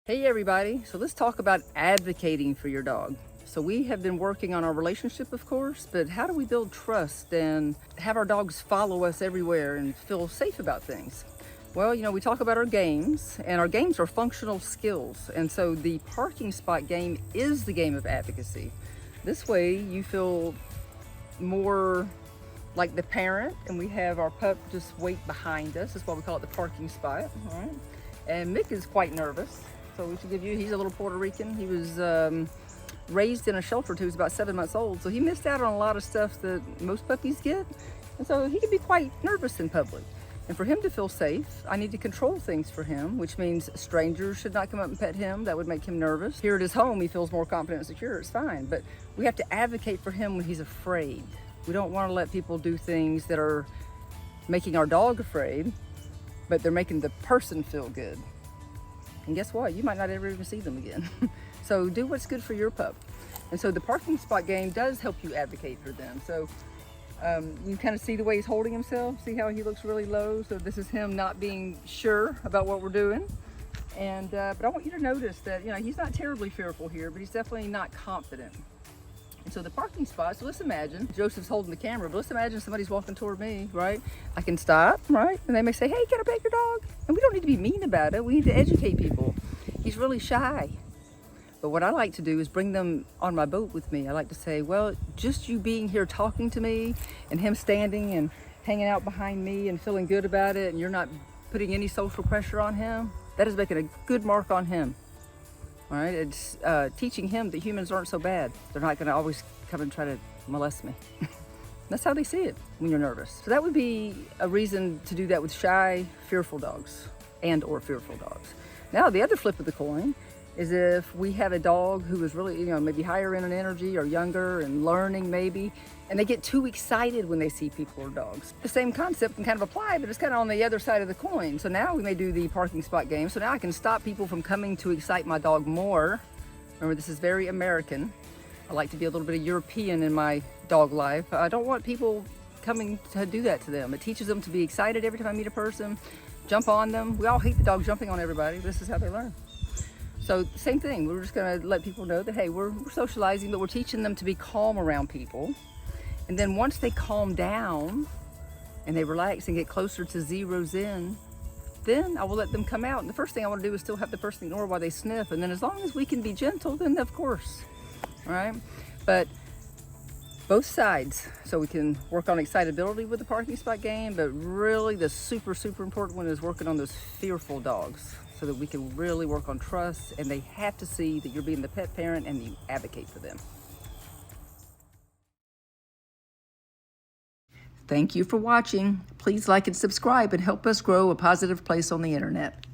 Hey everybody, so let's talk about advocating for your dog. So we have been working on our relationship, of course, but how do we build trust and have our dogs follow us everywhere and feel safe about things? Well, we talk about our games, and our games are functional skills. And so the parking spot game is the game of advocacy. This way you feel more like the parent, and we have our pup just wait behind us. That's why we call it the parking spot, all right? And Mick is quite nervous. So we should give you, he's a little Puerto Rican. He was raised in a shelter until he was about 7 months old. So he missed out on a lot of stuff that most puppies get. And so he can be quite nervous in public. And for him to feel safe, I need to control things for him, which means strangers should not come up and pet him. That would make him nervous. Here at his home, he feels more confident and secure. It's fine. But we have to advocate for him when he's afraid. We don't want to let people do things that are making our dog afraid, but they're making the person feel good. And guess what? You might not ever even see them again. So do what's good for your pup. And so the parking spot game does help you advocate for them. So you kind of see the way he's holding himself. See how he looks really low? So this is him not being sure about what we're doing. And but I want you to notice that he's not terribly fearful here, but he's definitely not confident. And so the parking spot, so let's imagine, Joseph's holding the camera, but let's imagine somebody's walking toward me, right? I can stop, right? And they may say, hey, can I pet your dog? And we don't need to be mean about it. We need to educate people. He's really shy. But what I like to do is bring them on my boat with me. I like to say, well, just you being here talking to me and him standing and hanging out behind me and feeling good about it, and you're not putting any social pressure on him, that is making a good mark on him. All right, it's teaching him that humans aren't so bad. They're not going to always come and try to molest me. That's how they see it when you're nervous. So that would be a reason to do that with shy, fearful dogs or fearful dogs. Now, the other flip of the coin is if we have a dog who is really, maybe higher in an energy or younger and learning maybe, and they get too excited when they see people or dogs. The same concept can kind of apply, but it's kind of on the other side of the coin. So now we may do the parking spot game. So now I can stop people from coming to excite my dog more. Remember, this is very American. I like to be a little bit of European in my dog life. I don't want people coming to do that to them. It teaches them to be excited every time I meet a person, jump on them. We all hate the dog jumping on everybody. This is how they learn. So same thing, we're just gonna let people know that, hey, we're socializing, but we're teaching them to be calm around people. And then once they calm down and they relax and get closer to zeros in, then I will let them come out. And the first thing I want to do is still have the person ignore while they sniff. And then as long as we can be gentle, then of course, all right? But both sides, so we can work on excitability with the parking spot game, but really the super, super important one is working on those fearful dogs so that we can really work on trust, and they have to see that you're being the pet parent and you advocate for them. Thank you for watching. Please like and subscribe and help us grow a positive place on the internet.